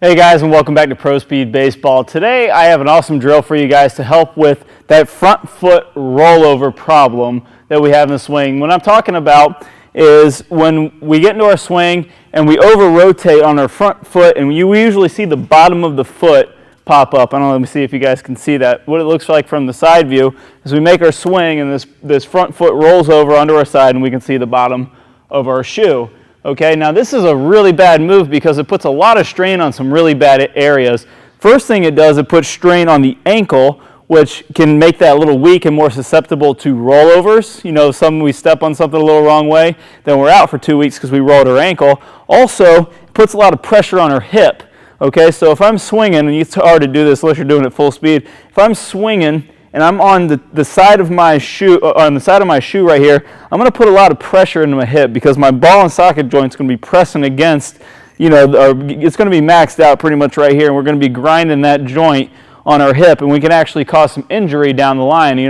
Hey guys, and welcome back to Pro Speed Baseball. Today I have an awesome drill for you guys to help with that front foot rollover problem that we have in the swing. What I'm talking about is when we get into our swing and we over rotate on our front foot, and we usually see the bottom of the foot pop up. I don't know, let me see if you guys can see that. What it looks like from the side view is we make our swing and this front foot rolls over onto our side and we can see the bottom of our shoe. Okay, now this is a really bad move because it puts a lot of strain on some really bad areas. First thing it does, it puts strain on the ankle, which can make that a little weak and more susceptible to rollovers. You know, we step on something a little wrong way, then we're out for 2 weeks because we rolled our ankle. Also, it puts a lot of pressure on our hip. Okay, so if I'm swinging, and it's hard to do this unless you're doing it full speed, if I'm swinging and I'm on the side of my shoe, right here, I'm going to put a lot of pressure into my hip because my ball and socket joint's going to be pressing against, it's going to be maxed out pretty much right here, and we're going to be grinding that joint on our hip, and we can actually cause some injury down the line. You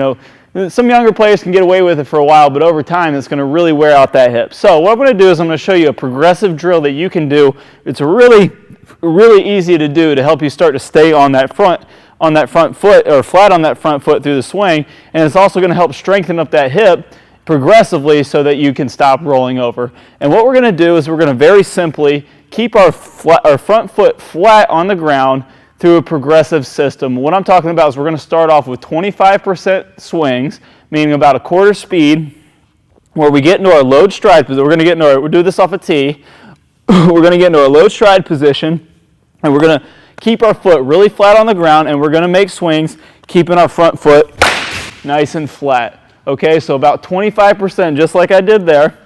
know, some younger players can get away with it for a while, but over time it's going to really wear out that hip. So what I'm going to do is I'm going to show you a progressive drill that you can do. It's really easy to do to help you start to stay on that front foot, or flat on that front foot through the swing, and it's also going to help strengthen up that hip progressively so that you can stop rolling over. And what we're going to do is we're going to very simply keep our front foot flat on the ground through a progressive system. What I'm talking about is we're going to start off with 25% swings, meaning about a quarter speed, where we get into our load stride position. We'll do this off a tee. We're going to get into our low stride position, and we're going to keep our foot really flat on the ground, and we're going to make swings keeping our front foot nice and flat. Okay, so about 25%, just like I did there,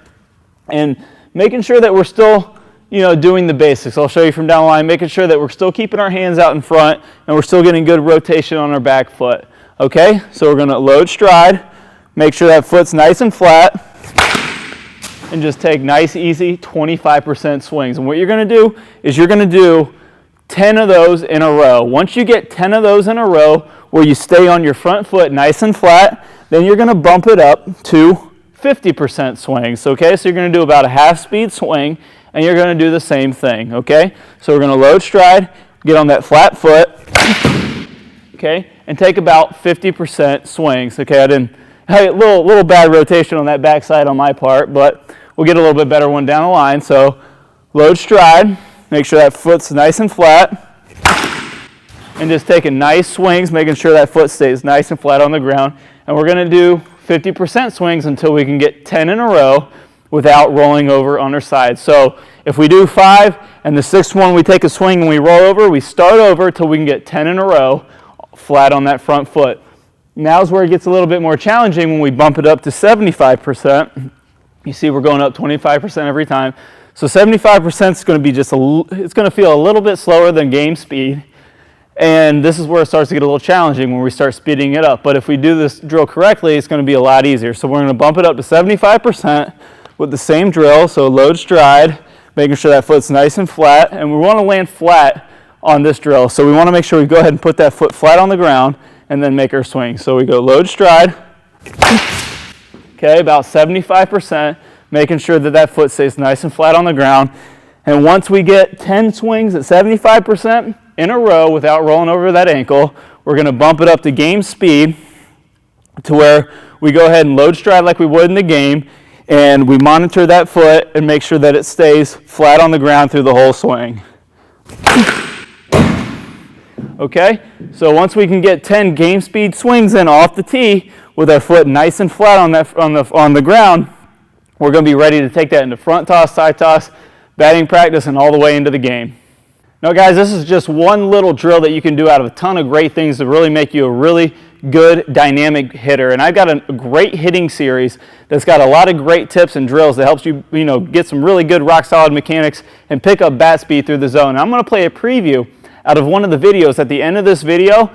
and making sure that we're still doing the basics. I'll show you from down the line, making sure that we're still keeping our hands out in front and we're still getting good rotation on our back foot. Okay, so we're going to load stride, make sure that foot's nice and flat, and just take nice, easy 25% swings. And what you're going to do is you're going to do 10 of those in a row. Once you get 10 of those in a row where you stay on your front foot nice and flat, then you're going to bump it up to 50% swings. Okay, so you're going to do about a half speed swing, and you're going to do the same thing. Okay, so we're going to load stride, get on that flat foot, okay, and take about 50% swings. Okay, I had a little bad rotation on that backside on my part, but we'll get a little bit better one down the line. So load stride, make sure that foot's nice and flat, and just taking nice swings, making sure that foot stays nice and flat on the ground. And we're going to do 50% swings until we can get 10 in a row without rolling over on our side. So if we do 5 and the 6th one we take a swing and we roll over, we start over till we can get 10 in a row flat on that front foot. Now's where it gets a little bit more challenging when we bump it up to 75%. You see we're going up 25% every time. So 75% is going to be it's going to feel a little bit slower than game speed. And this is where it starts to get a little challenging when we start speeding it up. But if we do this drill correctly, it's going to be a lot easier. So we're going to bump it up to 75% with the same drill. So load stride, making sure that foot's nice and flat. And we want to land flat on this drill. So we want to make sure we go ahead and put that foot flat on the ground and then make our swing. So we go load stride, okay, about 75%, making sure that that foot stays nice and flat on the ground. And once we get 10 swings at 75% in a row without rolling over that ankle, we're going to bump it up to game speed to where we go ahead and load stride like we would in the game, and we monitor that foot and make sure that it stays flat on the ground through the whole swing. Okay, so once we can get 10 game speed swings in off the tee with our foot nice and flat on the ground, we're going to be ready to take that into front toss, side toss, batting practice, and all the way into the game. Now guys, this is just one little drill that you can do out of a ton of great things to really make you a really good dynamic hitter. And I've got a great hitting series that's got a lot of great tips and drills that helps you, get some really good rock solid mechanics and pick up bat speed through the zone. And I'm going to play a preview out of one of the videos at the end of this video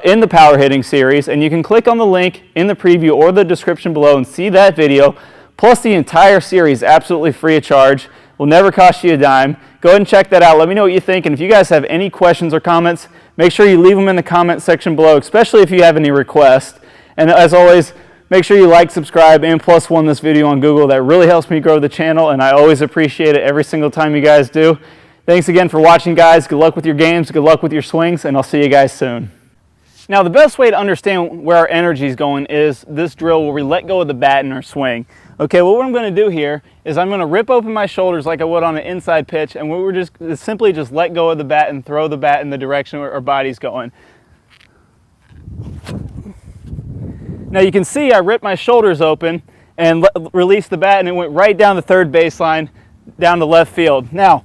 in the power hitting series, and you can click on the link in the preview or the description below and see that video, plus the entire series absolutely free of charge. Will never cost you a dime. Go ahead and check that out. Let me know what you think, and if you guys have any questions or comments, make sure you leave them in the comment section below, especially if you have any requests. And as always, make sure you like, subscribe, and +1 this video on Google. That really helps me grow the channel, and I always appreciate it every single time you guys do. Thanks again for watching, guys. Good luck with your games, good luck with your swings, and I'll see you guys soon. Now, the best way to understand where our energy is going is this drill where we let go of the bat in our swing. Okay, what I'm going to do here is I'm going to rip open my shoulders like I would on an inside pitch, and we're just simply just let go of the bat and throw the bat in the direction where our body's going. Now you can see I ripped my shoulders open and released the bat, and it went right down the third baseline, down to left field. Now,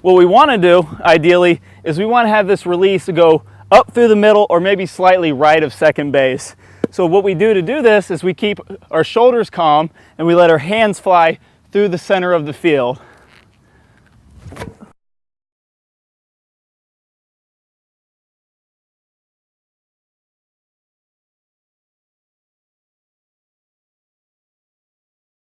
what we want to do, ideally, is we want to have this release go up through the middle or maybe slightly right of second base. So what we do to do this is we keep our shoulders calm and we let our hands fly through the center of the field.